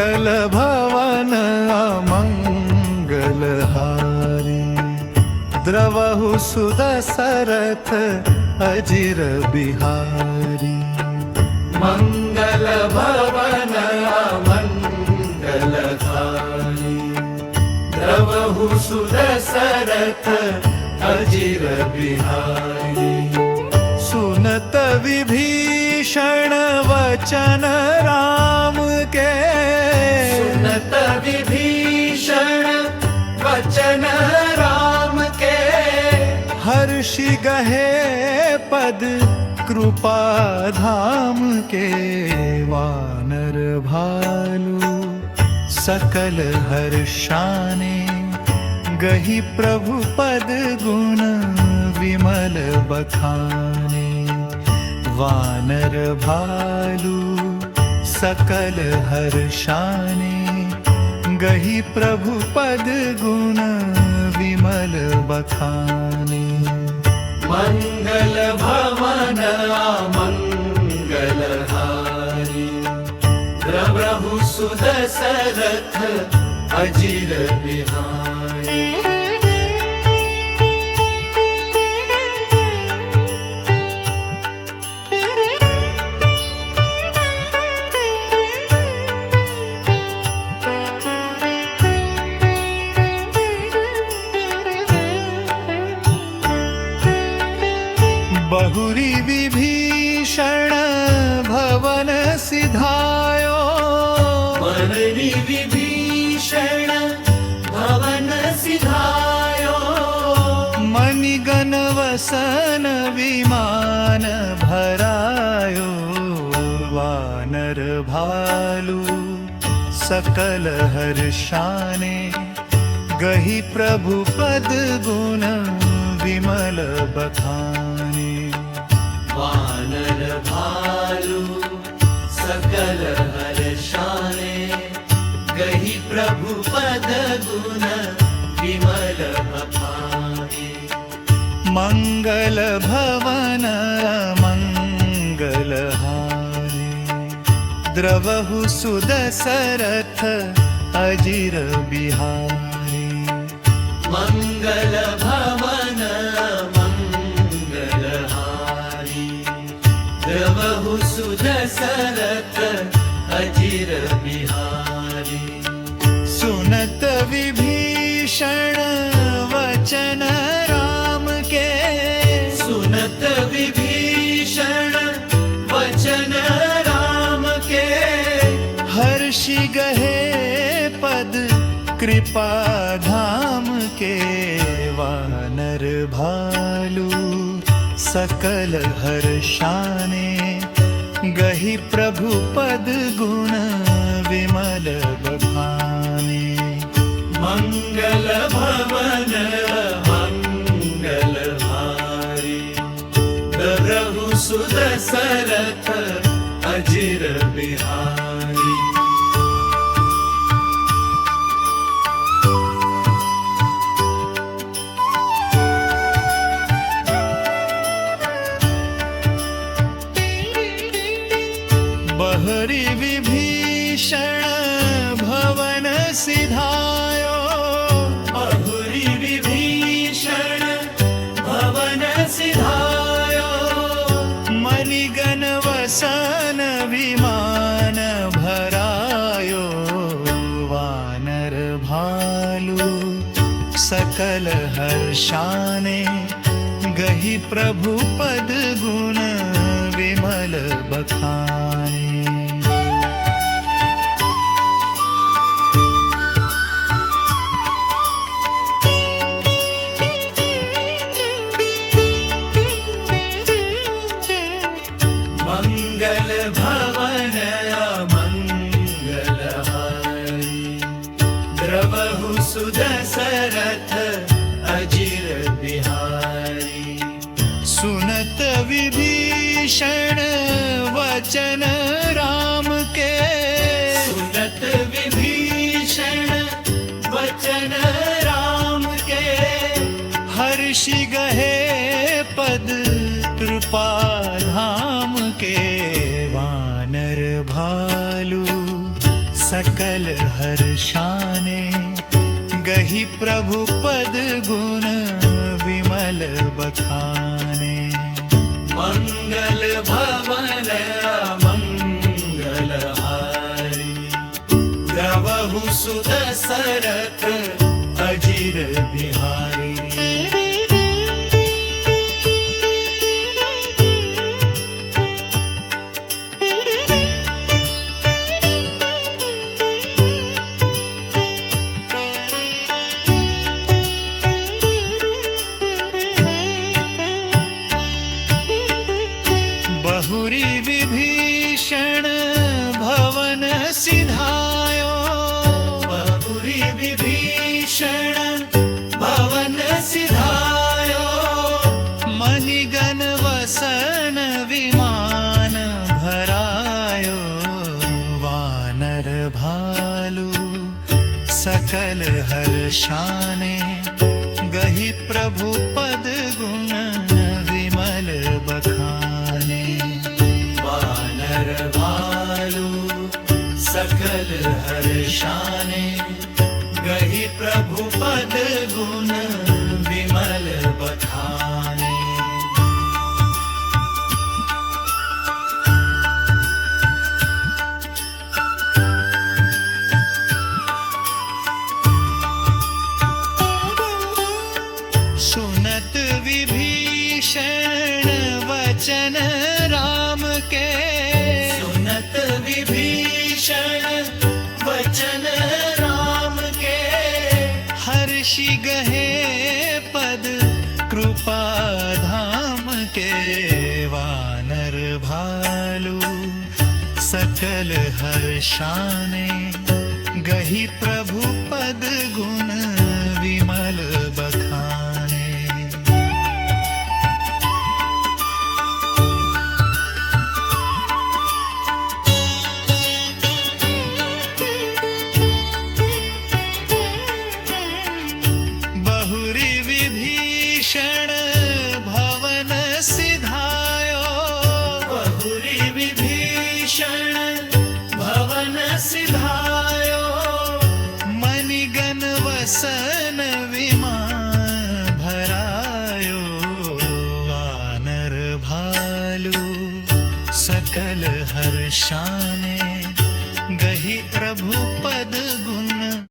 मंगल भवन अमंगल हारी, द्रवहु सुदशरथ अजिर बिहारी। मंगल भवन अमंगल हारी, द्रवहु सुदशरथ अजिर बिहारी। सुनत विभीषण वचन राम के, सुनत विभीषण वचन राम के, हर्षि गहे पद कृपा धाम के। वानर भालु सकल हर्षाने, गहि प्रभु पद गुण विमल बखाने। वानर भालु सकल हर्षाने, गहि प्रभु पद गुण विमल बखाने। मंगल भवन मंगल हारी, द्रवहु सुदशरथ अजिर बिहारी। बहुरी विभीषण भवन सिधायो, बहुरी विभीषण भवन सिधायो। मणिगण वसन विमान भरायो, वानर भालु सकल हर्षाने, गहि प्रभु पद गुण विमल बखाने। वानर भालु सकल हर्षाने, गहि प्रभु पद गुण विमल बखाने। मंगल भवन मंगल हारी, द्रवहु सुदशरथ अजिर बिहारी। मंगल भवन मंगल हारी, द्रवहु सुदशरथ अजिर बिहारी। सुनत विभीषण वचन राम के, सुनत विभीषण वचन राम के, हर्षि गहे पद कृपा धाम के। वानर भालु सकल हर्षाने, गहि प्रभु पद गुण विमल बखाने। मंगल भवन मंगल हारी, द्रवहु सुदशरथ अजिर बिहारी। बहरी विभीषण भवन सिधायो, बहरी विभीषण भवन सिधायो। मणिगण वसन विमान भरायो, वानर भालु सकल हर्षाने, गहि प्रभु पद गुण विमल बखाने। मंगल भवन मंगल हारी, द्रवहु सुदशरथ अजिर बिहारी। सुनत विभीषण वचन राम के, सुनत विभीषण वचन राम के, हर्षि गहे पद कृपा धाम के। वानर भालु सकल हर्षाने गही प्रभु पद गुण विमल बखाने मंगल भवन मंगल हारी द्रवहु सुदशरथ अजिर बिहारी बहुरी विभीषण भवन सिधायो बहुरी विभीषण भवन सिधायो मणिगण वसन विमान भरायो वानर भालू सकल हर्षाने गही प्रभु पद गुण विमल बखाने वानर भालू सकल हर्षाने गही प्रभु पद गुण विमल बखाने सुनत विभीषण वचन राम के सुनत विभीषण वचन राम के हर्षि गहे पद कृपा धाम के वानर भालू सकल हर्षाने गही प्रभु पद गुण विमल बखाने बहुरी विभीषण